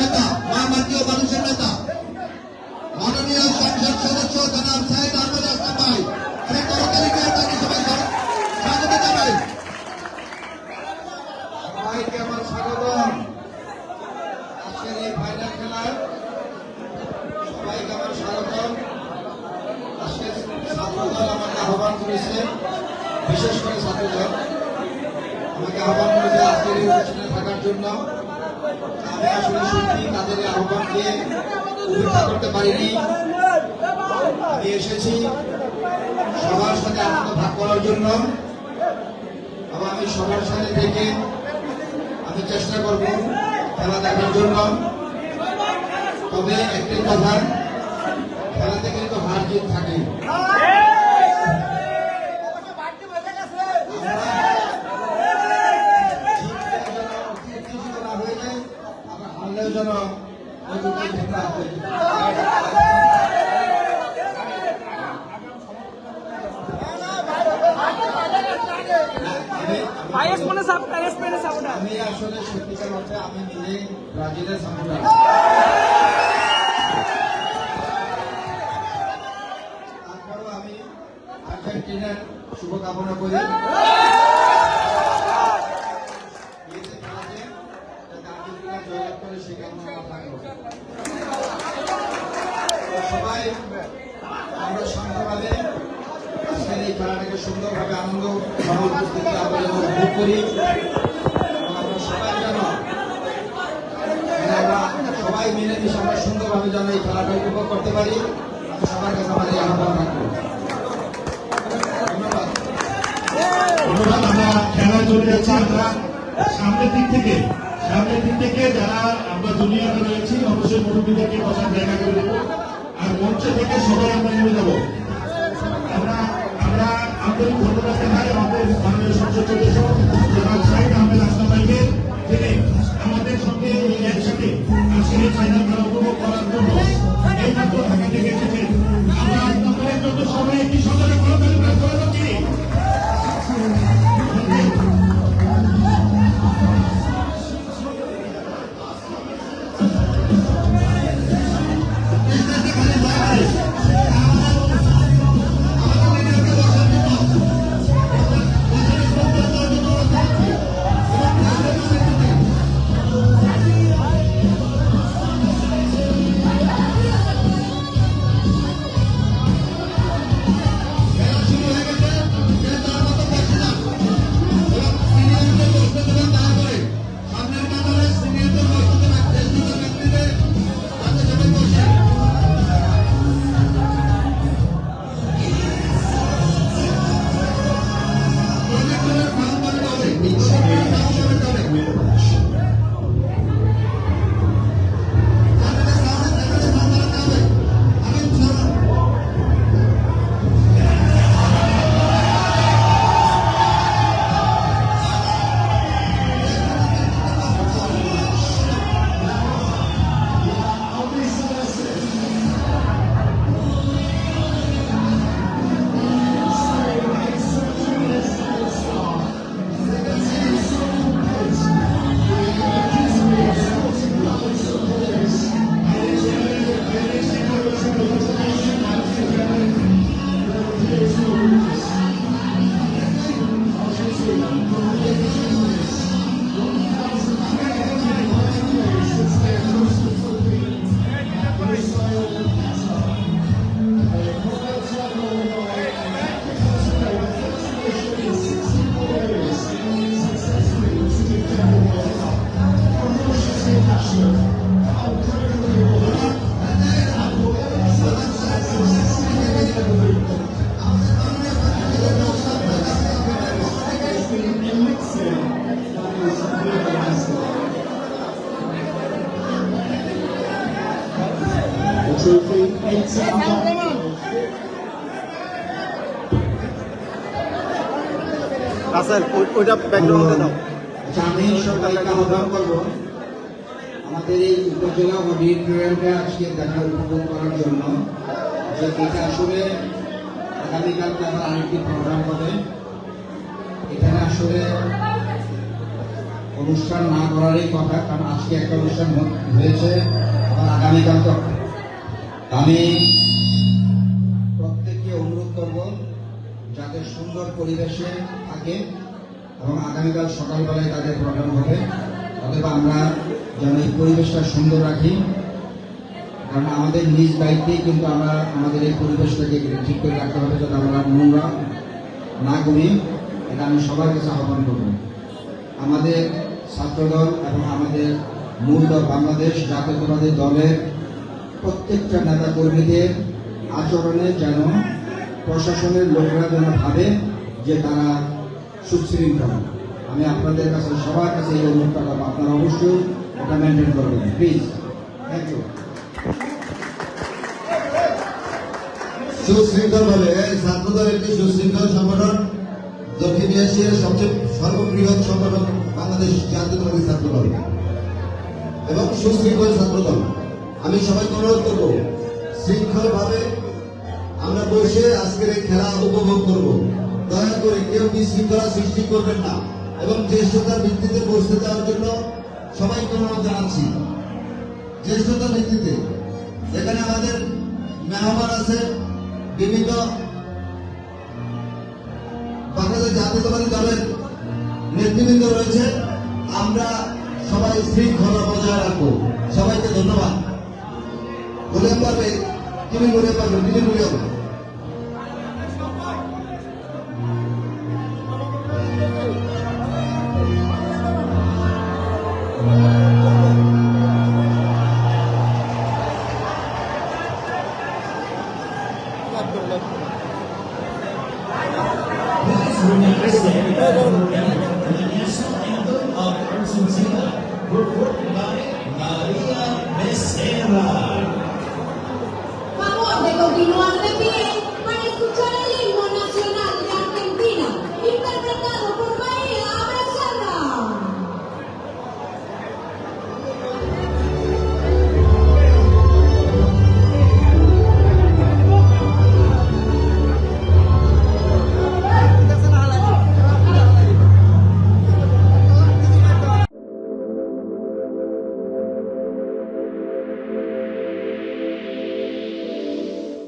নেতা, মহামার্গীয় মানুষের নেতা, মাননীয় সংসদ সদস্য জনাব সাইদ আহমেদ আসলাম ভাই, সেই তরকারিকে তাকে সবাই স্বাগত জানাই। সবাইকে আমার স্বাগতম। আজকের এই ফাইনাল খেলার সবাইকে আমার স্বাগতম। আজকে ছাত্রদল আমাকে আহ্বান করেছে, বিশেষ করে ছাত্রদল আমাকে আহ্বান করেছে আজকের এই অনুষ্ঠানে থাকার জন্য। আমি আসলে সত্যি তাদের আহ্বানকে উপেক্ষা করতে পারিনি। আমি এসেছি সবার সাথে আনন্দ ভাগ করার জন্য, এবং আমি সবার সাথে থেকে আমি চেষ্টা করব খেলা দেখার জন্য। তবে একটি কথা, খেলাতে কিন্তু হার জিত থাকে। যেন আমি আসলে সত্যিকার অর্থে আমি নিজে ব্রাজিলের সাপোর্টার। তারপরেও আমি আর্জেন্টিনার শুভকামনা করি। সবাই আমরা শান্তভাবে আজকের এই খেলাটাকে সুন্দরভাবে আনন্দ উপস্থিতি উপভোগ করি। আমরা সবাই যেন আমরা সবাই মিলেমিশে আমরা সুন্দরভাবে যেন এই খেলাটা উপভোগ করতে পারি। সবার কাছে আমাদের আহ্বান থাকবে। ধন্যবাদ। আমরা খেলা চলে যাচ্ছি। আমরা সামনের দিক থেকে যারা আমরা জুনিয়ররা রয়েছি অবশ্যই মুরব্বীদেরকে বসার জায়গা করে দেবো, আর মঞ্চ থেকে সবাই আমরা নেমে যাবো। আমরা আন্তরিক ধন্যবাদ জানাই আমাদের মাননীয় সংসদ সদস্য জনাব সাইদ আহমেদ আসলাম ভাইকে, যিনি আমাদের সঙ্গে একসাথে আজকের এই ফাইনাল খেলা উপভোগ করার জন্য এইমাত্র ঢাকা থেকে এসেছেন। আমরা আপনাদের জন্য সবাই একটি সদরে করতালি করে যাচ্ছি। আমি সবাইকে আহ্বান করব আমাদের এই উপজেলা অডিটোরিয়ামটা আজকে দেখা উপভোগ করার জন্য, যে এটা আসলে আগামীকালকে আবার আরেকটি প্রোগ্রাম হবে। এখানে আসলে অনুষ্ঠান না করারই কথা, কারণ আজকে একটা অনুষ্ঠান হয়েছে, আবার আগামীকাল তো। আমি প্রত্যেককে অনুরোধ করব যাতে সুন্দর পরিবেশে থাকে এবং আগামীকাল সকালবেলায় তাদের প্রোগ্রাম হবে, অতএব আমরা যেন এই পরিবেশটা সুন্দর রাখি, কারণ আমাদের নিজ দায়িত্বেই কিন্তু আমরা আমাদের এই পরিবেশটাকে ঠিক করে রাখতে হবে, যাতে আমরা নোংরা না করি। এটা আমি সবার কাছে আহ্বান করব। আমাদের ছাত্রদল এবং আমাদের মূল দল বাংলাদেশ জাতীয়তাবাদী দলের প্রত্যেকটা নেতা কর্মীদের আচরণে যেন প্রশাসনের লোকরা যেন ভাবে যে তারা সুশৃঙ্খল। আমি আপনাদের কাছে সবার কাছে এই অনুরোধটা করবো, আপনারা অবশ্যই এটা মেনটেন করবেন, প্লিজ। Thank you. সুশৃঙ্খল ভাবে ছাত্রদল একটি সুশৃঙ্খল সংগঠন, দক্ষিণ এশিয়ার সবচেয়ে সর্ববৃহৎ সংগঠন বাংলাদেশ জাতীয়তাবাদী ছাত্রদল এবং সুশৃঙ্খল ছাত্রদল। আমি সবাইকে অনুরোধ করব, শৃঙ্খল ভাবে আমরা বসে আজকের এই খেলা উপভোগ করব। দয়া করে কেউ বিশৃঙ্খলা সৃষ্টি করবেন না এবং জ্যেষ্ঠতার ভিত্তিতে বসতে দেওয়ার জন্য সবাইকে অনুরোধ জানাচ্ছি। জ্যেষ্ঠতার ভিত্তিতে এখানে আমাদের মেহমান আছে, বিভিন্ন বাংলাদেশ জাতীয়তাবাদী দলের নেতৃবৃন্দ রয়েছে। আমরা সবাই শৃঙ্খলা বজায় রাখবো। সবাইকে ধন্যবাদ। বলে পারবে তিনি বলে পারবেন, তিনি বলে National Anthem of Argentina, performed by Maria Becerra.